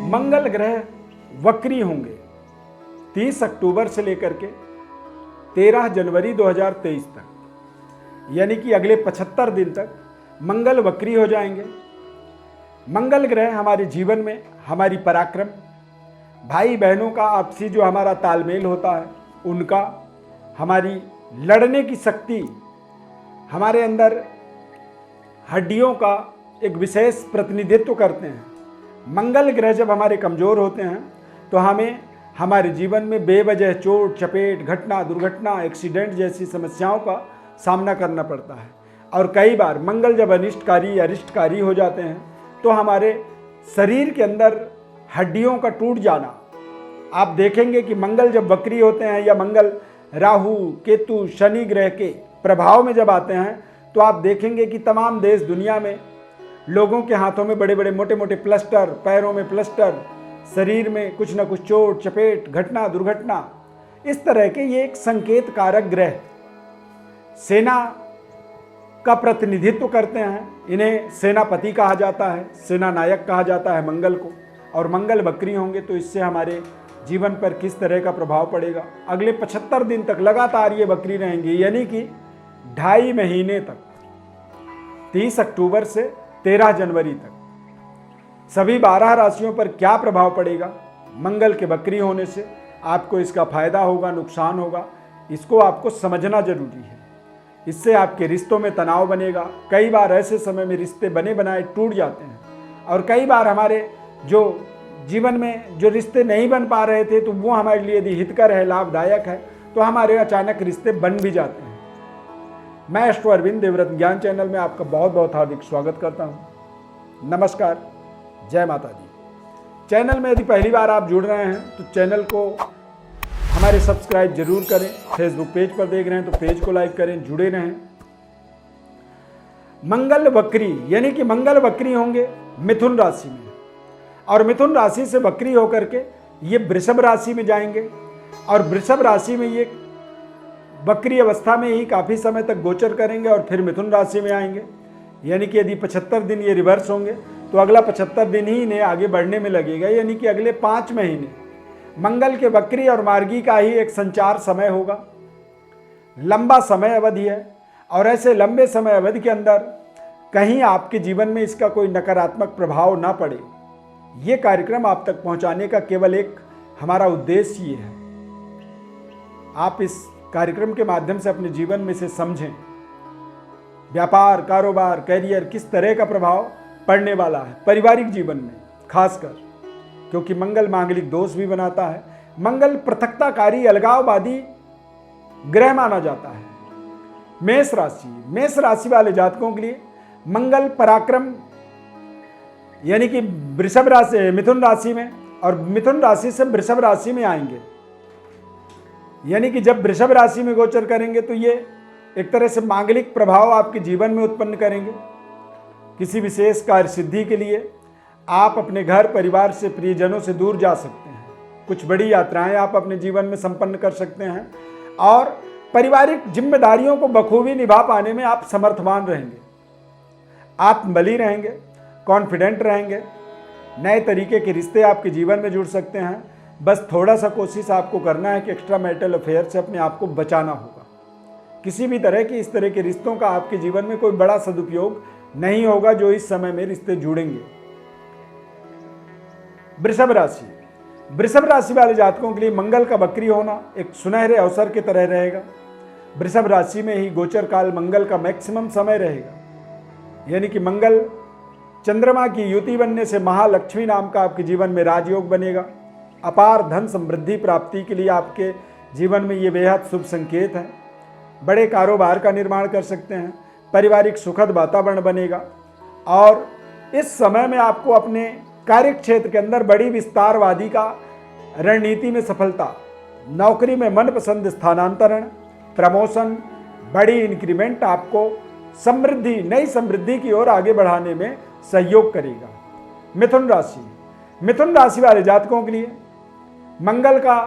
मंगल ग्रह वक्री होंगे 30 अक्टूबर से लेकर के 13 जनवरी 2023 तक, यानी कि अगले 75 दिन तक मंगल वक्री हो जाएंगे। मंगल ग्रह हमारे जीवन में हमारी पराक्रम, भाई बहनों का आपसी जो हमारा तालमेल होता है उनका, हमारी लड़ने की शक्ति, हमारे अंदर हड्डियों का एक विशेष प्रतिनिधित्व करते हैं। मंगल ग्रह जब हमारे कमज़ोर होते हैं तो हमें हमारे जीवन में बेवजह चोट चपेट, घटना दुर्घटना, एक्सीडेंट जैसी समस्याओं का सामना करना पड़ता है। और कई बार मंगल जब अनिष्टकारी अरिष्टकारी हो जाते हैं तो हमारे शरीर के अंदर हड्डियों का टूट जाना। आप देखेंगे कि मंगल जब वक्री होते हैं या मंगल राहु केतु शनि ग्रह के प्रभाव में जब आते हैं तो आप देखेंगे कि तमाम देश दुनिया में लोगों के हाथों में बड़े बड़े मोटे मोटे प्लास्टर, पैरों में प्लास्टर, शरीर में कुछ ना कुछ चोट चपेट, घटना दुर्घटना, इस तरह के ये एक संकेत कारक ग्रह सेना का प्रतिनिधित्व करते हैं। इन्हें सेनापति कहा जाता है, सेना नायक कहा जाता है मंगल को। और मंगल वक्री होंगे तो इससे हमारे जीवन पर किस तरह का प्रभाव पड़ेगा, अगले 75 दिन तक लगातार ये वक्री रहेंगे, यानी कि 2.5 महीने तक, 30 अक्टूबर से 13 जनवरी तक सभी 12 राशियों पर क्या प्रभाव पड़ेगा मंगल के वक्री होने से, आपको इसका फायदा होगा नुकसान होगा, इसको आपको समझना जरूरी है। इससे आपके रिश्तों में तनाव बनेगा। कई बार ऐसे समय में रिश्ते बने बनाए टूट जाते हैं, और कई बार हमारे जो जीवन में जो रिश्ते नहीं बन पा रहे थे तो वो हमारे लिए यदि हितकर है, लाभदायक है, तो हमारे अचानक रिश्ते बन भी जाते हैं। मैं एस्ट्रो अरविंद देवरत्न ज्ञान चैनल में आपका बहुत बहुत हार्दिक स्वागत करता हूँ। नमस्कार, जय माता दी। चैनल में यदि पहली बार आप जुड़ रहे हैं तो चैनल को हमारे सब्सक्राइब जरूर करें। फेसबुक पेज पर देख रहे हैं तो पेज को लाइक करें, जुड़े रहें। मंगल वक्री यानी कि मंगल वक्री होंगे मिथुन राशि में, और मिथुन राशि से वक्री होकर के ये वृषभ राशि में जाएंगे, और वृषभ राशि में ये वक्री अवस्था में ही काफ़ी समय तक गोचर करेंगे और फिर मिथुन राशि में आएंगे। यानी कि यदि 75 दिन ये रिवर्स होंगे तो अगला 75 दिन ही इन्हें आगे बढ़ने में लगेगा, यानी कि अगले 5 महीने मंगल के वक्री और मार्गी का ही एक संचार समय होगा। लंबा समय अवधि है, और ऐसे लंबे समय अवधि के अंदर कहीं आपके जीवन में इसका कोई नकारात्मक प्रभाव ना पड़े, ये कार्यक्रम आप तक पहुंचाने का केवल एक हमारा उद्देश्य ये है। आप इस कार्यक्रम के माध्यम से अपने जीवन में से समझें व्यापार, कारोबार, कैरियर किस तरह का प्रभाव पड़ने वाला है, पारिवारिक जीवन में खासकर, क्योंकि मंगल मांगलिक दोष भी बनाता है। मंगल पृथकताकारी अलगाववादी ग्रह माना जाता है। मेष राशि वाले जातकों के लिए मंगल पराक्रम यानी कि वृषभ राशि मिथुन राशि में, और मिथुन राशि से वृषभ राशि में आएंगे, यानी कि जब वृषभ राशि में गोचर करेंगे तो ये एक तरह से मांगलिक प्रभाव आपके जीवन में उत्पन्न करेंगे। किसी विशेष कार्य सिद्धि के लिए आप अपने घर परिवार से, प्रियजनों से दूर जा सकते हैं। कुछ बड़ी यात्राएं आप अपने जीवन में संपन्न कर सकते हैं, और पारिवारिक जिम्मेदारियों को बखूबी निभा पाने में आप समर्थवान रहेंगे। आत्मबली रहेंगे, कॉन्फिडेंट रहेंगे। नए तरीके के रिश्ते आपके जीवन में जुड़ सकते हैं। बस थोड़ा सा कोशिश आपको करना है कि एक्स्ट्रा मैरिटल अफेयर से अपने आप को बचाना होगा। किसी भी तरह की इस तरह के रिश्तों का आपके जीवन में कोई बड़ा सदुपयोग नहीं होगा जो इस समय में रिश्ते जुड़ेंगे। वृषभ राशि वाले जातकों के लिए मंगल का वक्री होना एक सुनहरे अवसर की तरह रहेगा। वृषभ राशि में ही गोचर काल मंगल का मैक्सिमम समय रहेगा, यानी कि मंगल चंद्रमा की युति बनने से महालक्ष्मी नाम का आपके जीवन में राजयोग बनेगा। अपार धन समृद्धि प्राप्ति के लिए आपके जीवन में ये बेहद शुभ संकेत है। बड़े कारोबार का निर्माण कर सकते हैं, पारिवारिक सुखद वातावरण बनेगा, और इस समय में आपको अपने कार्य क्षेत्र के अंदर बड़ी विस्तारवादी का रणनीति में सफलता, नौकरी में मनपसंद स्थानांतरण, प्रमोशन, बड़ी इंक्रीमेंट आपको समृद्धि, नई समृद्धि की ओर आगे बढ़ाने में सहयोग करेगा। मिथुन राशि वाले जातकों के लिए मंगल का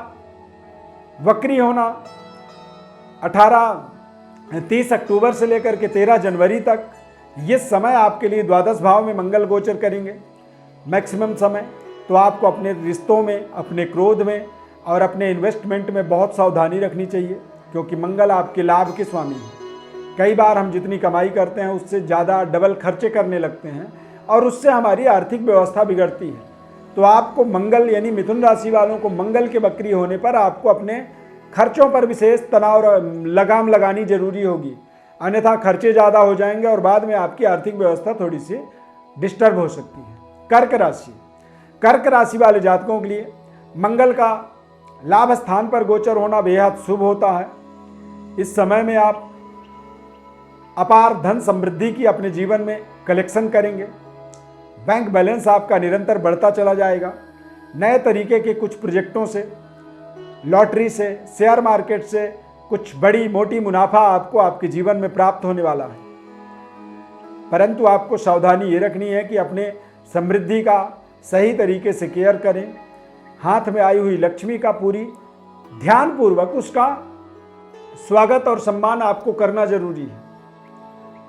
वक्री होना 30 अक्टूबर से लेकर के 13 जनवरी तक, ये समय आपके लिए द्वादश भाव में मंगल गोचर करेंगे मैक्सिमम समय। तो तो आपको अपने रिश्तों में, अपने क्रोध में और अपने इन्वेस्टमेंट में बहुत सावधानी रखनी चाहिए, क्योंकि मंगल आपके लाभ के स्वामी हैं। कई बार हम जितनी कमाई करते हैं उससे ज़्यादा डबल खर्चे करने लगते हैं और उससे हमारी आर्थिक व्यवस्था बिगड़ती है। तो आपको मंगल यानी मिथुन राशि वालों को मंगल के वक्री होने पर आपको अपने खर्चों पर विशेष तनाव लगाम लगानी जरूरी होगी, अन्यथा खर्चे ज़्यादा हो जाएंगे और बाद में आपकी आर्थिक व्यवस्था थोड़ी सी डिस्टर्ब हो सकती है। कर्क राशि, कर्क राशि वाले जातकों के लिए मंगल का लाभ स्थान पर गोचर होना बेहद शुभ होता है। इस समय में आप अपार धन समृद्धि की अपने जीवन में कलेक्शन करेंगे। बैंक बैलेंस आपका निरंतर बढ़ता चला जाएगा। नए तरीके के कुछ प्रोजेक्टों से, लॉटरी से, शेयर मार्केट से कुछ बड़ी मोटी मुनाफा आपको आपके जीवन में प्राप्त होने वाला है। परंतु आपको सावधानी ये रखनी है कि अपने समृद्धि का सही तरीके से केयर करें। हाथ में आई हुई लक्ष्मी का पूरी ध्यानपूर्वक उसका स्वागत और सम्मान आपको करना जरूरी है।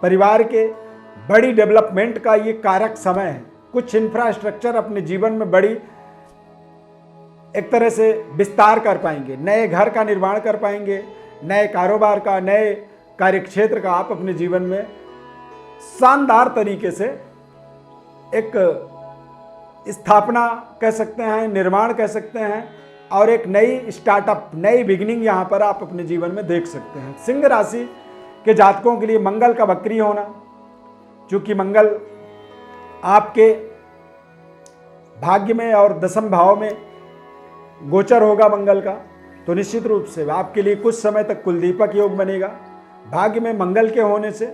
परिवार के बड़ी डेवलपमेंट का ये कारक समय है। कुछ इंफ्रास्ट्रक्चर अपने जीवन में बड़ी एक तरह से विस्तार कर पाएंगे, नए घर का निर्माण कर पाएंगे, नए कारोबार का, नए कार्यक्षेत्र का आप अपने जीवन में शानदार तरीके से एक स्थापना कह सकते हैं, निर्माण कह सकते हैं, और एक नई स्टार्टअप, नई बिगिनिंग यहाँ पर आप अपने जीवन में देख सकते हैं। सिंह राशि के जातकों के लिए मंगल का वक्री होना, चूंकि मंगल आपके भाग्य में और दशम भाव में गोचर होगा मंगल का, तो निश्चित रूप से आपके लिए कुछ समय तक कुलदीपक योग बनेगा। भाग्य में मंगल के होने से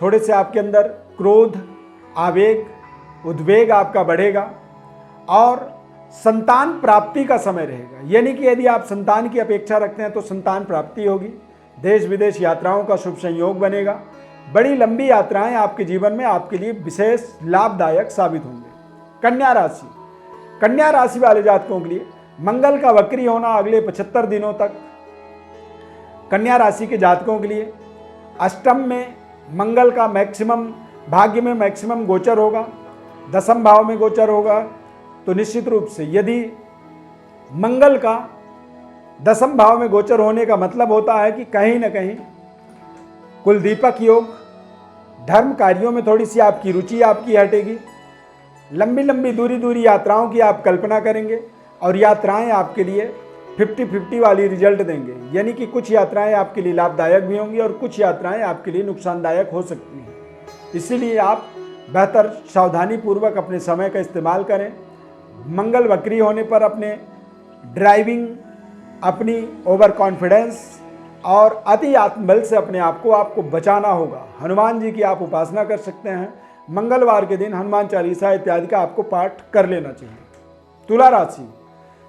थोड़े से आपके अंदर क्रोध, आवेग, उद्वेग आपका बढ़ेगा और संतान प्राप्ति का समय रहेगा। यानी कि यदि आप संतान की अपेक्षा रखते हैं तो संतान प्राप्ति होगी। देश विदेश यात्राओं का शुभ संयोग बनेगा। बड़ी लंबी यात्राएं आपके जीवन में आपके लिए विशेष लाभदायक साबित होंगे। कन्या राशि, कन्या राशि वाले जातकों के लिए मंगल का वक्री होना अगले 75 दिनों तक कन्या राशि के जातकों के लिए अष्टम में मंगल का मैक्सिमम, भाग्य में मैक्सिमम गोचर होगा, दशम भाव में गोचर होगा। तो निश्चित रूप से यदि मंगल का दशम भाव में गोचर होने का मतलब होता है कि कहीं ना कहीं कुलदीपक योग, धर्म कार्यों में थोड़ी सी आपकी रुचि आपकी हटेगी। लंबी लंबी दूरी यात्राओं की आप कल्पना करेंगे और यात्राएं आपके लिए 50-50 वाली रिजल्ट देंगे। यानी कि कुछ यात्राएं आपके लिए लाभदायक भी होंगी और कुछ यात्राएं आपके लिए नुकसानदायक हो सकती हैं। इसीलिए आप बेहतर सावधानी पूर्वक अपने समय का इस्तेमाल करें। मंगल वक्री होने पर अपने ड्राइविंग, अपनी ओवर कॉन्फिडेंस और अति आत्मबल से अपने आप को आपको बचाना होगा। हनुमान जी की आप उपासना कर सकते हैं। मंगलवार के दिन हनुमान चालीसा इत्यादि का आपको पाठ कर लेना चाहिए। तुला राशि,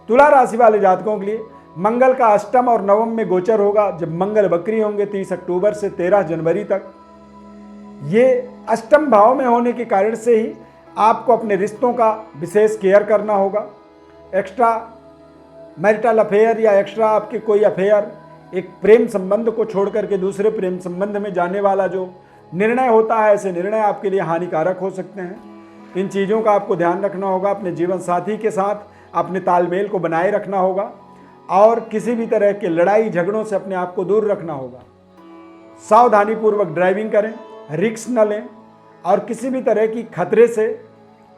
तुला राशि वाले जातकों के लिए मंगल का अष्टम और नवम में गोचर होगा। जब मंगल वक्री होंगे 30 अक्टूबर से 13 जनवरी तक, ये अष्टम भाव में होने के कारण से ही आपको अपने रिश्तों का विशेष केयर करना होगा। एक्स्ट्रा मैरिटल अफेयर या एक्स्ट्रा आपके कोई अफेयर, एक प्रेम संबंध को छोड़ करके दूसरे प्रेम संबंध में जाने वाला जो निर्णय होता है, ऐसे निर्णय आपके लिए हानिकारक हो सकते हैं। इन चीज़ों का आपको ध्यान रखना होगा। अपने जीवन साथी के साथ अपने तालमेल को बनाए रखना होगा और किसी भी तरह के लड़ाई झगड़ों से अपने आप को दूर रखना होगा। सावधानीपूर्वक ड्राइविंग करें, रिस्क न लें और किसी भी तरह की खतरे से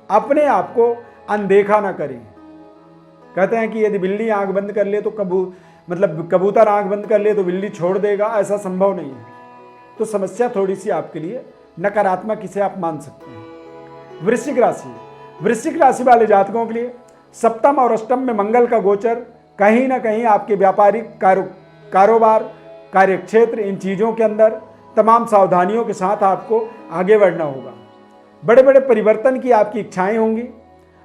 अपने आप को अनदेखा ना करें। कहते हैं कि यदि बिल्ली आंख बंद कर ले तो कबूतर आंख बंद कर ले तो बिल्ली छोड़ देगा, ऐसा संभव नहीं है। तो समस्या थोड़ी सी आपके लिए नकारात्मक इसे आप मान सकते हैं। वृश्चिक राशि, वृश्चिक राशि वाले जातकों के लिए सप्तम और अष्टम में मंगल का गोचर कहीं ना कहीं आपके व्यापारिक कारोबार, कार्यक्षेत्र, इन चीज़ों के अंदर तमाम सावधानियों के साथ आपको आगे बढ़ना होगा। बड़े बड़े परिवर्तन की आपकी इच्छाएं होंगी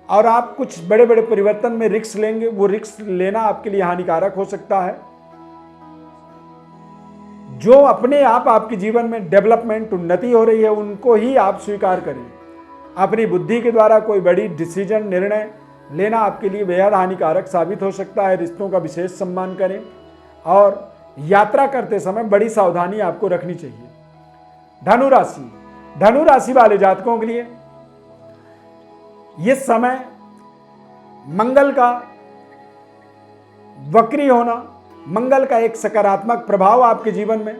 और आप कुछ बड़े बड़े परिवर्तन में रिस्क लेंगे। वो रिस्क लेना आपके लिए हानिकारक हो सकता है। जो अपने आप आपके जीवन में डेवलपमेंट, उन्नति हो रही है, उनको ही आप स्वीकार करें। अपनी बुद्धि के द्वारा कोई बड़ी डिसीजन, निर्णय लेना आपके लिए बेहद हानिकारक साबित हो सकता है। रिश्तों का विशेष सम्मान करें और यात्रा करते समय बड़ी सावधानी आपको रखनी चाहिए। धनु राशि, धनु राशि वाले जातकों के लिए ये समय मंगल का वक्री होना, मंगल का एक सकारात्मक प्रभाव आपके जीवन में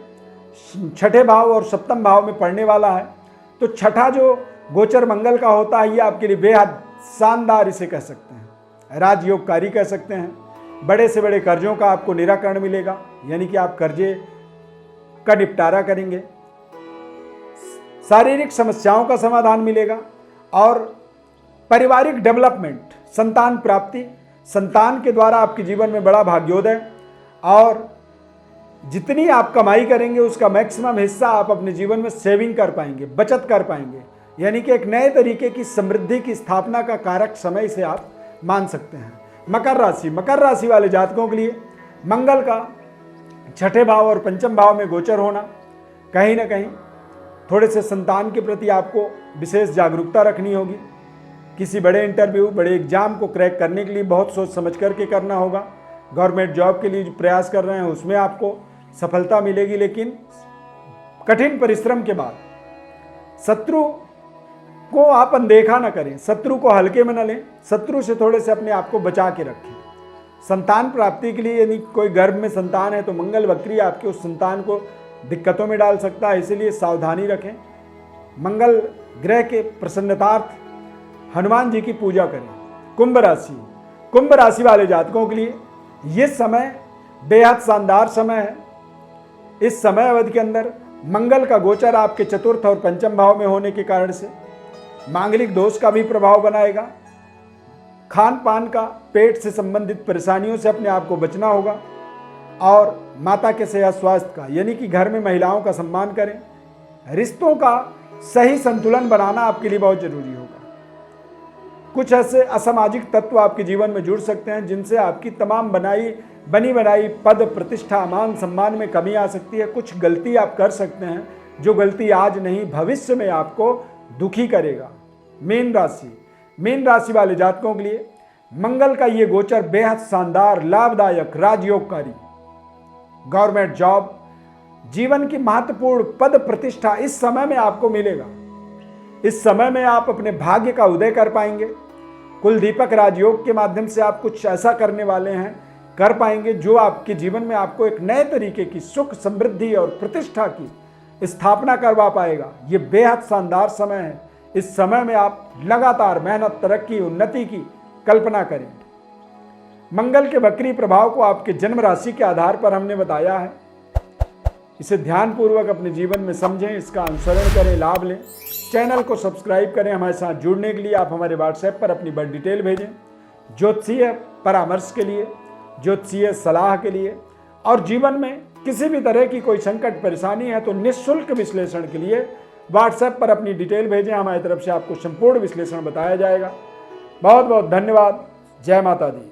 छठे भाव और सप्तम भाव में पड़ने वाला है। तो छठा जो गोचर मंगल का होता है, ये आपके लिए बेहद शानदार इसे कह सकते हैं, राजयोगकारी कह सकते हैं। बड़े से बड़े कर्जों का आपको निराकरण मिलेगा, यानी कि आप कर्जे का निपटारा करेंगे, शारीरिक समस्याओं का समाधान मिलेगा और पारिवारिक डेवलपमेंट, संतान प्राप्ति, संतान के द्वारा आपके जीवन में बड़ा भाग्योदय और जितनी आप कमाई करेंगे उसका मैक्सिमम हिस्सा आप अपने जीवन में सेविंग कर पाएंगे, बचत कर पाएंगे, यानी कि एक नए तरीके की समृद्धि की स्थापना का कारक समय से आप मान सकते हैं। मकर राशि, मकर राशि वाले जातकों के लिए मंगल का छठे भाव और पंचम भाव में गोचर होना कहीं ना कहीं थोड़े से संतान के प्रति आपको विशेष जागरूकता रखनी होगी। किसी बड़े इंटरव्यू, बड़े एग्जाम को क्रैक करने के लिए बहुत सोच समझ करके करना होगा। गवर्नमेंट जॉब के लिए जो प्रयास कर रहे हैं उसमें आपको सफलता मिलेगी, लेकिन कठिन परिश्रम के बाद शत्रु को आप अनदेखा न करें, शत्रु को हल्के में न लें, शत्रु से थोड़े से अपने आप को बचा के रखें। संतान प्राप्ति के लिए यदि कोई गर्भ में संतान है तो मंगल वक्री आपके उस संतान को दिक्कतों में डाल सकता है, इसलिए सावधानी रखें। मंगल ग्रह के प्रसन्नतार्थ हनुमान जी की पूजा करें। कुंभ राशि, कुंभ राशि वाले जातकों के लिए ये समय बेहद शानदार समय है। इस समय अवधि के अंदर मंगल का गोचर आपके चतुर्थ और पंचम भाव में होने के कारण से मांगलिक दोष का भी प्रभाव बनाएगा। खान पान का, पेट से संबंधित परेशानियों से अपने आप को बचना होगा और माता के सेहत स्वास्थ्य का, यानी कि घर में महिलाओं का सम्मान करें। रिश्तों का सही संतुलन बनाना आपके लिए बहुत जरूरी होगा। कुछ ऐसे असामाजिक तत्व आपके जीवन में जुड़ सकते हैं जिनसे आपकी तमाम बनी बनाई पद, प्रतिष्ठा, मान सम्मान में कमी आ सकती है। कुछ गलती आप कर सकते हैं जो गलती आज नहीं भविष्य में आपको दुखी करेगा। मीन राशि, मीन राशि वाले जातकों के लिए मंगल का ये गोचर बेहद शानदार, लाभदायक, राजयोगकारी, गवर्नमेंट जॉब, जीवन की महत्वपूर्ण पद प्रतिष्ठा इस समय में आपको मिलेगा। इस समय में आप अपने भाग्य का उदय कर पाएंगे। कुल दीपक राजयोग के माध्यम से आप कुछ ऐसा करने वाले हैं, कर पाएंगे जो आपके जीवन में आपको एक नए तरीके की सुख, समृद्धि और प्रतिष्ठा की स्थापना करवा पाएगा। ये बेहद शानदार समय है। इस समय में आप लगातार मेहनत, तरक्की, उन्नति की कल्पना करें। मंगल के वक्री प्रभाव को आपके जन्म राशि के आधार पर हमने बताया है। इसे ध्यानपूर्वक अपने जीवन में समझें, इसका अनुसरण करें, लाभ लें। चैनल को सब्सक्राइब करें। हमारे साथ जुड़ने के लिए आप हमारे व्हाट्सएप पर अपनी बड़ी डिटेल भेजें। ज्योतिषीय परामर्श के लिए, ज्योतिषीय सलाह के लिए और जीवन में किसी भी तरह की कोई संकट परेशानी है तो निःशुल्क विश्लेषण के लिए व्हाट्सएप पर अपनी डिटेल भेजें। हमारी तरफ से आपको संपूर्ण विश्लेषण बताया जाएगा। बहुत बहुत धन्यवाद। जय माता दी।